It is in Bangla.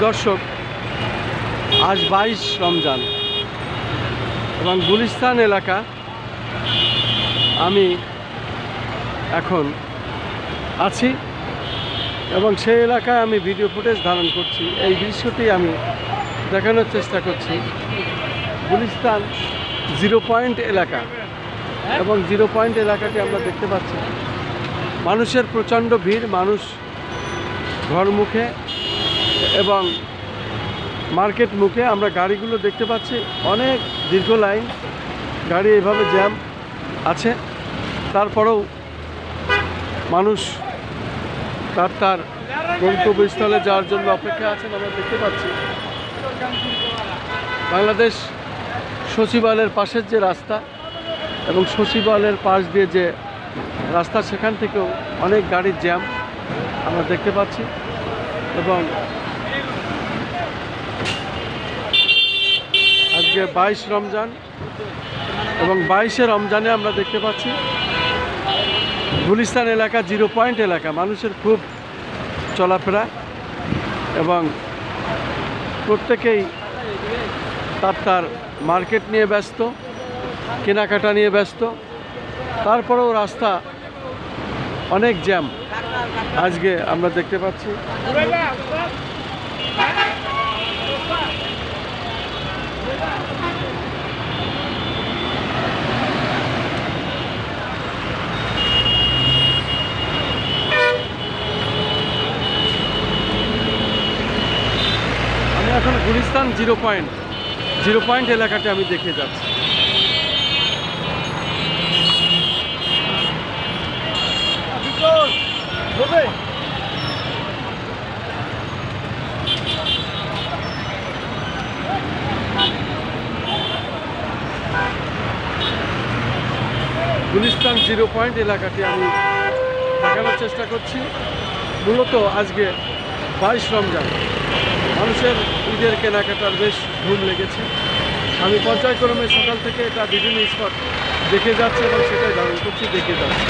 দর্শক, আজ 22 রমজান এবং গুলিস্তান এলাকা আমি এখন আছি এবং সেই এলাকায় আমি ভিডিও ফুটেজ ধারণ করছি। এই দৃশ্যটি আমি দেখানোর চেষ্টা করছি। গুলিস্তান 0 পয়েন্ট এলাকা এবং 0 পয়েন্ট এলাকাটি আমরা দেখতে পাচ্ছি মানুষের প্রচণ্ড ভিড়, মানুষ ঘরমুখে এবং মার্কেট মুখে আমরা গাড়িগুলো দেখতে পাচ্ছি, অনেক দীর্ঘ লাইন, গাড়ি এভাবে জ্যাম আছে। তারপরেও মানুষ তার গন্তব্যস্থলে যাওয়ার জন্য অপেক্ষা আছেন। আমরা দেখতে পাচ্ছি বাংলাদেশ সচিবালয়ের পাশের যে রাস্তা এবং সচিবালয়ের পাশ দিয়ে যে রাস্তা, সেখান থেকেও অনেক গাড়ির জ্যাম আমরা দেখতে পাচ্ছি। এবং আজকে 22 রমজান এবং 22শে রমজানে আমরা দেখতে পাচ্ছি গুলিস্তান এলাকা 0 পয়েন্ট এলাকা, মানুষের খুব চলাফেরা এবং প্রত্যেকেই তার মার্কেট নিয়ে ব্যস্ত, কেনাকাটা নিয়ে ব্যস্ত। তারপরেও রাস্তা অনেক জ্যাম আজকে আমরা দেখতে পাচ্ছি। আমি এখন গুলিস্তান 0 পয়েন্ট এলাকাতে আমি দেখে যাচ্ছি। গুলিস্তান 0 পয়েন্ট এলাকাটি আমি দেখানোর চেষ্টা করছি। মূলত আজকে 22 রমজান, মানুষের ঈদের কেনাকাটার বেশ ধুম লেগেছে। আমি পর্যায়ক্রমে সকাল থেকে এটা বিভিন্ন স্পট দেখে যাচ্ছি এবং সেটাই ধারণ করছি, দেখে যাচ্ছি।